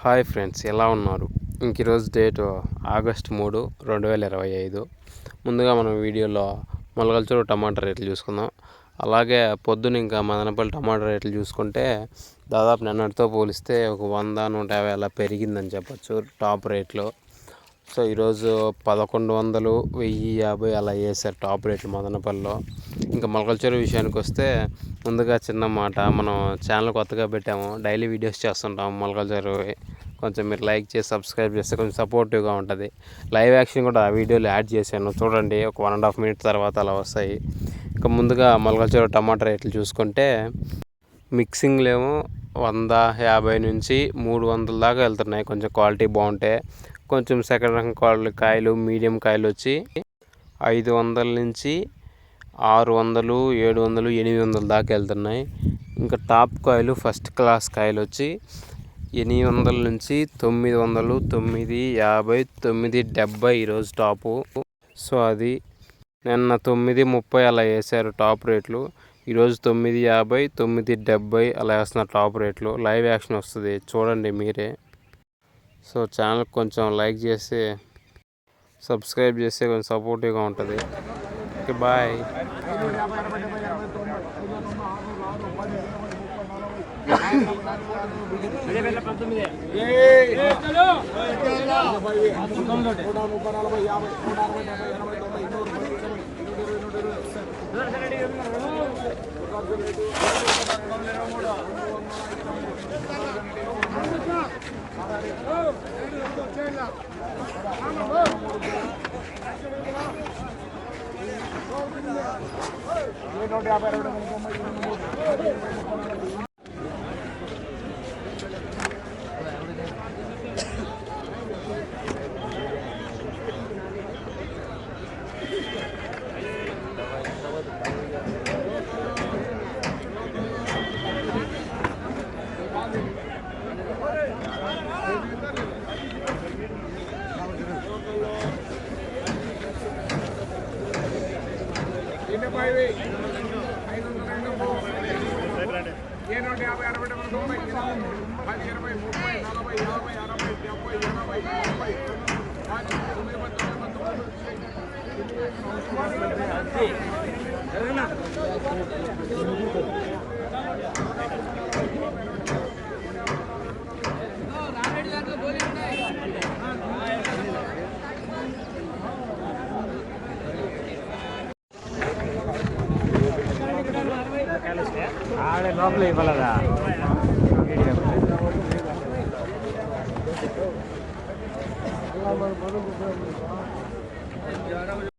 Hi friends, ఎలా ఉన్నారు? ఈరోజు డేటు ఆగస్ట్ 3, 2025. ముందుగా మనం వీడియోలో మొలకల్చూరు టమాటా రేట్లు చూసుకుందాం. అలాగే పొద్దున ఇంకా మదనపల్లి టమాటా రేట్లు చూసుకుంటే దాదాపు నిన్నటితో పోలిస్తే ఒక 100, 150 అలా పెరిగిందని చెప్పచ్చు టాప్ రేట్లో. సో ఈరోజు 1100, 1050 అలా వేసారు టాప్ రేట్లు మదనపల్లిలో. ఇంకా మొలకల్చూరు విషయానికి వస్తే ముందుగా చిన్న మాట, మనం ఛానల్ కొత్తగా పెట్టాము, డైలీ వీడియోస్ చేస్తుంటాము మొలకల్చూరు. కొంచెం మీరు లైక్ చేసి సబ్స్క్రైబ్ చేస్తే కొంచెం సపోర్టివ్గా ఉంటుంది. లైవ్ యాక్షన్ కూడా ఆ వీడియోలో యాడ్ చేశాను, చూడండి. ఒక 1.5 మినిట్ తర్వాత అలా వస్తాయి. ఇంకా ముందుగా మొలకల్చూరు టమాటా రేట్లు చూసుకుంటే మిక్సింగ్లు ఏమో 150 నుంచి 300 దాకా వెళ్తున్నాయి. కొంచెం క్వాలిటీ బాగుంటే. కొంచెం సెకండ్ రకం క్వాలిటీ కాయలు, మీడియం కాయలు వచ్చి 500 నుంచి 600, 700, 800 దాకా వెళ్తున్నాయి. ఇంకా టాప్ కాయలు, ఫస్ట్ క్లాస్ కాయలు వచ్చి 800 నుంచి 900, 950, 970 ఈరోజు టాపు. సో అది నిన్న 930 అలా వేసారు టాప్ రేట్లు. ఈరోజు 950, 970 అలా వేస్తున్నారు టాప్ రేట్లు. లైవ్ యాక్షన్ వస్తుంది, చూడండి మీరే. సో ఛానల్ కొంచెం లైక్ చేసి సబ్స్క్రైబ్ చేస్తే కొంచెం సపోర్టివ్గా ఉంటుంది. Okay, bye. ఆడే లోపల ఇవ్వలేదా?